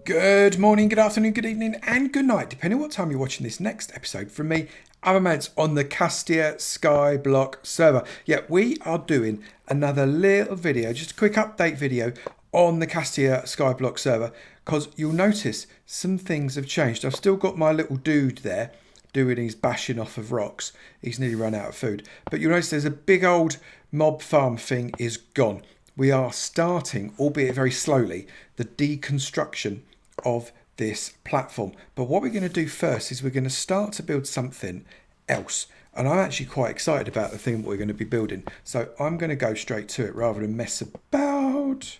Good morning, good afternoon, good evening, and good night, depending on what time you're watching this next episode from me, Avomance, on the CastiaMC Skyblocks server. Yeah, we are doing another little video, just a quick update video on the CastiaMC Skyblocks server, because you'll notice some things have changed. I've still got my little dude there doing his bashing off of rocks. He's nearly run out of food. But you'll notice there's a big old mob farm thing is gone. We are starting, albeit very slowly, the deconstruction of this platform. But what we're going to do first is we're going to start to build something else. And I'm actually quite excited about the thing that we're going to be building. So I'm going to go straight to it rather than mess about.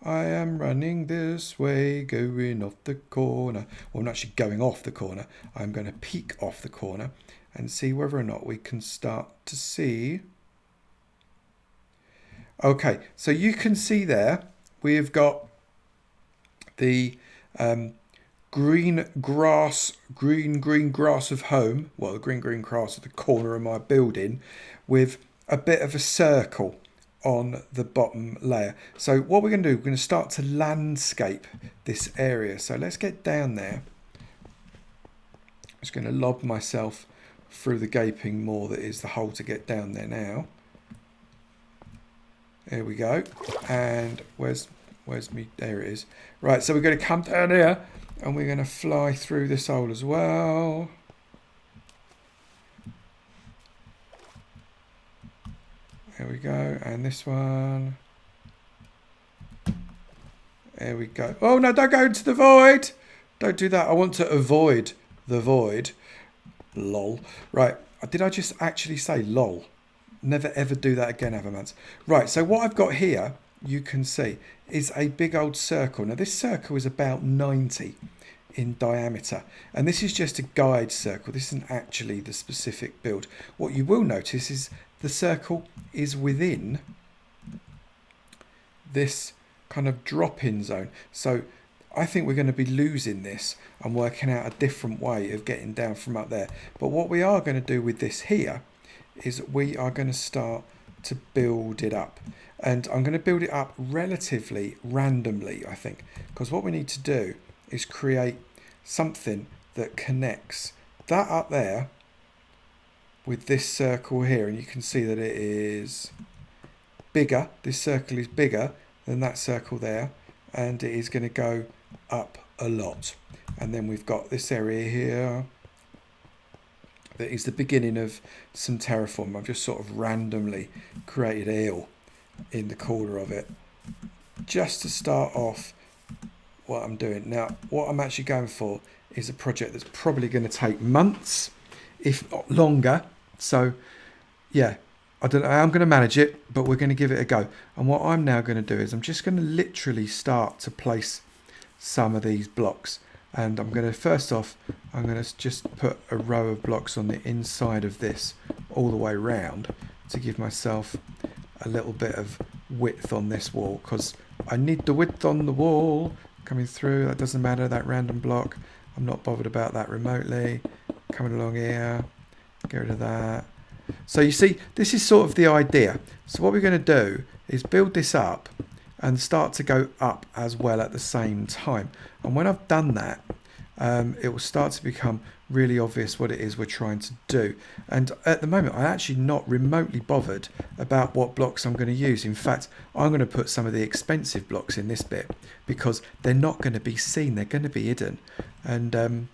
I am running this way, going off the corner. Well, I'm not actually going off the corner. I'm going to peek off the corner and see whether or not we can start to see. Okay, so you can see there, we've got the green grass of home, well, the green grass at the corner of my building, with a bit of a circle on the bottom layer. So what we're going to do, we're going to start to landscape this area. So let's get down there. I'm just going to lob myself through the gaping maw that is the hole to get down there now. There we go. And where's me? There it is. Right, so we're going to come down here and we're going to fly through this hole as well. There we go. And this one. There we go. Oh no, don't go into the void. Don't do that. I want to avoid the void. Lol. Right. Did I just actually say lol? Never ever do that again, Avomance. Right, so what I've got here, you can see, is a big old circle. Now this circle is about 90 in diameter. And this is just a guide circle. This isn't actually the specific build. What you will notice is the circle is within this kind of drop-in zone. So I think we're going to be losing this and working out a different way of getting down from up there. But what we are going to do with this here is we are going to start to build it up. And I'm going to build it up relatively randomly, I think. Because what we need to do is create something that connects that up there with this circle here. And you can see that it is bigger. This circle is bigger than that circle there. And it is going to go up a lot. And then we've got this area here that is the beginning of some terraform. I've just sort of randomly created a hill in the corner of it just to start off what I'm doing. Now, what I'm actually going for is a project that's probably going to take months, if not longer. So, yeah, I don't know how I'm going to manage it, but we're going to give it a go. And what I'm now going to do is I'm just going to literally start to place some of these blocks. And I'm going to, first off, I'm going to just put a row of blocks on the inside of this all the way round to give myself a little bit of width on this wall, because I need the width on the wall coming through. That doesn't matter, that random block. I'm not bothered about that remotely. Coming along here, get rid of that. So you see, this is sort of the idea. So what we're going to do is build this up and start to go up as well at the same time. And when I've done that, it will start to become really obvious what it is we're trying to do. And at the moment, I'm actually not remotely bothered about what blocks I'm going to use. In fact, I'm going to put some of the expensive blocks in this bit because they're not going to be seen. They're going to be hidden. And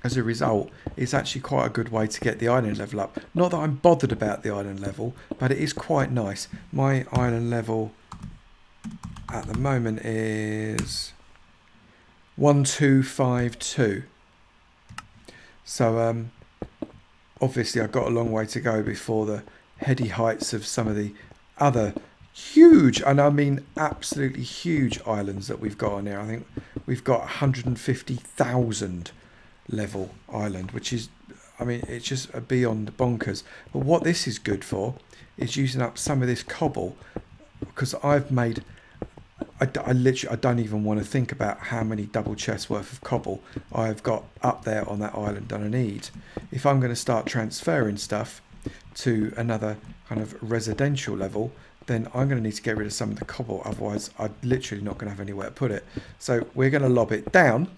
as a result, it's actually quite a good way to get the island level up. Not that I'm bothered about the island level, but it is quite nice. My island level at the moment is 1252. So obviously I've got a long way to go before the heady heights of some of the other huge, and I mean absolutely huge islands that we've got on here. I think we've got 150,000 level island, which is, I mean, it's just beyond bonkers. But what this is good for is using up some of this cobble, because I've made, I don't even want to think about how many double chests worth of cobble I've got up there on that island that I need. If I'm going to start transferring stuff to another kind of residential level, then I'm going to need to get rid of some of the cobble. Otherwise, I'm literally not going to have anywhere to put it. So we're going to lob it down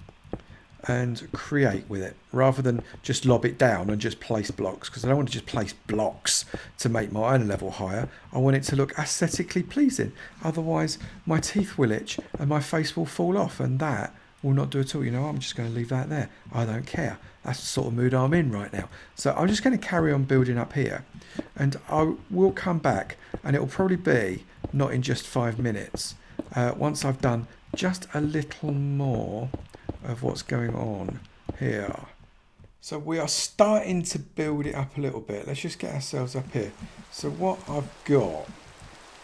and create with it, rather than just lob it down and just place blocks, because I don't want to just place blocks to make my iron level higher. I want it to look aesthetically pleasing. Otherwise, my teeth will itch and my face will fall off, and that will not do at all. You know, I'm just going to leave that there. I don't care. That's the sort of mood I'm in right now. So I'm just going to carry on building up here, and I will come back, and it will probably be not in just 5 minutes, once I've done just a little more of what's going on here. So we are starting to build it up a little bit. Let's just get ourselves up here. So what I've got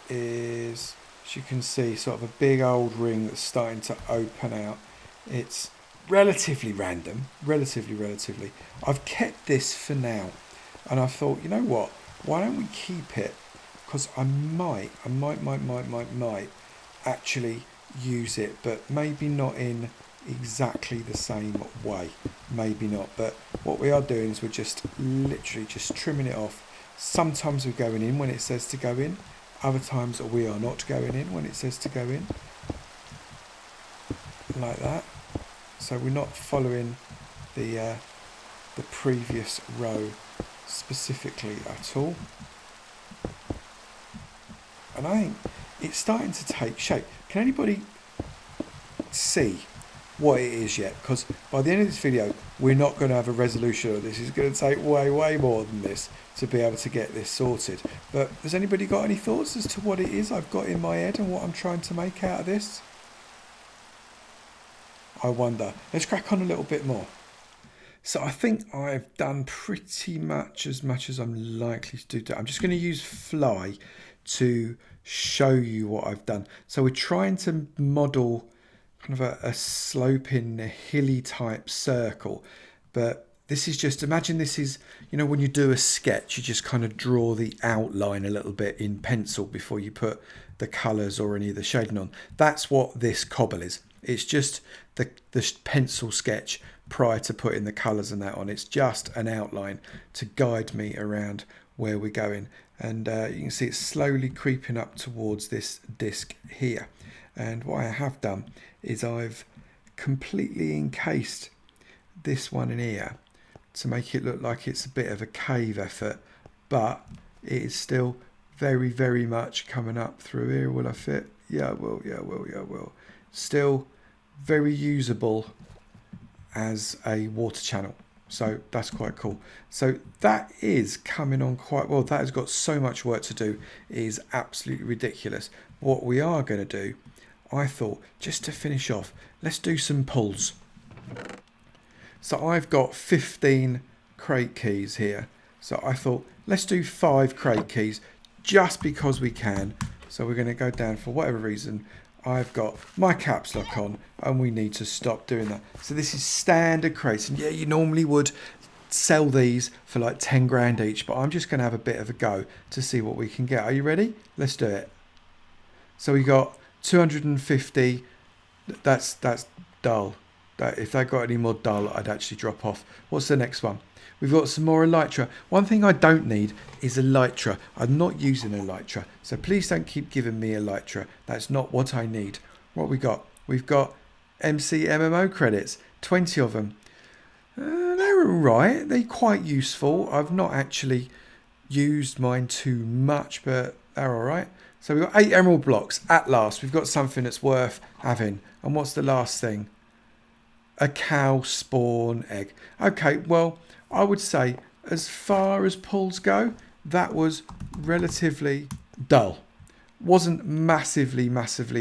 is, as you can see, sort of a big old ring that's starting to open out. It's relatively random, relatively. I've kept this for now, and I thought, you know what, why don't we keep it, because I might actually use it, but maybe not in exactly the same way, maybe not. But what we are doing is we're just literally just trimming it off. Sometimes we're going in when it says to go in, other times we are not going in when it says to go in, like that. So we're not following the previous row specifically at all, and I think it's starting to take shape. Can anybody see what it is yet? Because by the end of this video, we're not going to have a resolution of this. It's going to take way more than this to be able to get this sorted. But has anybody got any thoughts as to what it is I've got in my head and what I'm trying to make out of this? I wonder. Let's crack on a little bit more. So I think I've done pretty much as I'm likely to do. I'm just going to use fly to show you what I've done. So we're trying to model kind of a sloping, hilly type circle, but this is just, imagine this is, you know, when you do a sketch, you just kind of draw the outline a little bit in pencil before you put the colours or any of the shading on. That's what this cobble is. It's just the pencil sketch prior to putting the colours and that on. It's just an outline to guide me around where we're going. And you can see it's slowly creeping up towards this disc here. And what I have done is I've completely encased this one in here to make it look like it's a bit of a cave effort, but it is still very much coming up through here. Will I fit? Yeah, I will. Still very usable as a water channel, so that's quite cool. So that is coming on quite well. That has got so much work to do, it is absolutely ridiculous. What we are going to do, I thought, just to finish off, let's do some pulls. So I've got 15 crate keys here, so I thought let's do 5 crate keys just because we can. So we're going to go down, for whatever reason I've got my caps lock on and we need to stop doing that. So this is standard crates, and yeah, you normally would sell these for like 10 grand each, but I'm just going to have a bit of a go to see what we can get. Are you ready? Let's do it. So we got 250. That's dull. If they got any more dull, I'd actually drop off. What's the next one? We've got some more elytra. One thing I don't need is elytra. I'm not using elytra, so please don't keep giving me elytra. That's not what I need. What we got? We've got MC MMO credits, 20 of them. They're alright. They're quite useful. I've not actually used mine too much, but they're alright. So we've got 8 emerald blocks. At last, we've got something that's worth having. And what's the last thing? A cow spawn egg. Okay, well, I would say as far as pulls go, that was relatively dull. Wasn't massively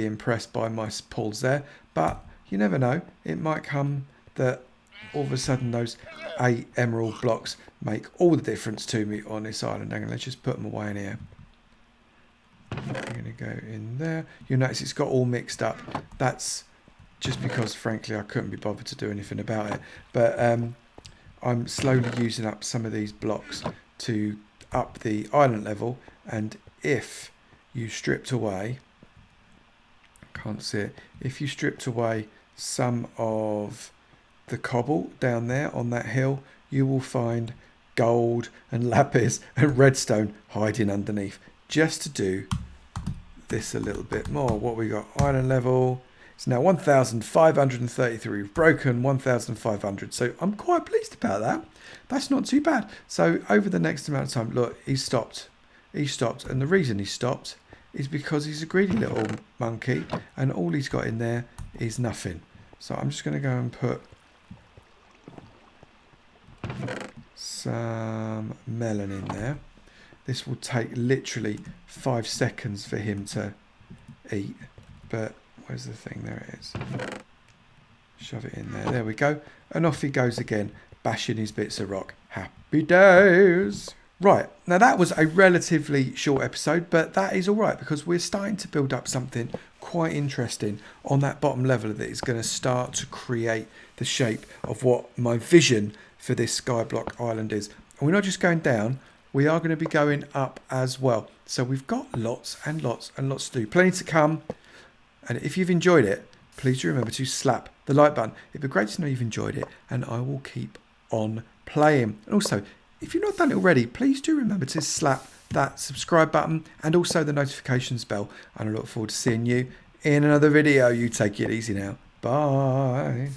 impressed by my pulls there, but you never know. It might come that all of a sudden those 8 emerald blocks make all the difference to me on this island. Hang on, let's just put them away in here. I'm going to go in there. You'll notice it's got all mixed up. That's just because, frankly, I couldn't be bothered to do anything about it. But I'm slowly using up some of these blocks to up the island level. And if you stripped away, can't see it, if you stripped away some of the cobble down there on that hill, you will find gold and lapis and redstone hiding underneath, just to do this a little bit more. What we got? Island level. It's now 1,533. We've broken 1,500. So I'm quite pleased about that. That's not too bad. So over the next amount of time, look, he stopped. He stopped. And the reason he stopped is because he's a greedy little monkey. And all he's got in there is nothing. So I'm just going to go and put some melon in there. This will take literally 5 seconds for him to eat. But where's the thing? There it is. Shove it in there. There we go. And off he goes again, bashing his bits of rock. Happy days. Right. Now that was a relatively short episode, but that is all right because we're starting to build up something quite interesting on that bottom level that is going to start to create the shape of what my vision for this Skyblock island is. And we're not just going down, we are going to be going up as well. So we've got lots and lots and lots to do. Plenty to come. And if you've enjoyed it, please do remember to slap the like button. It'd be great to know you've enjoyed it, and I will keep on playing. And also, if you've not done it already, please do remember to slap that subscribe button and also the notifications bell. And I look forward to seeing you in another video. You take it easy now. Bye.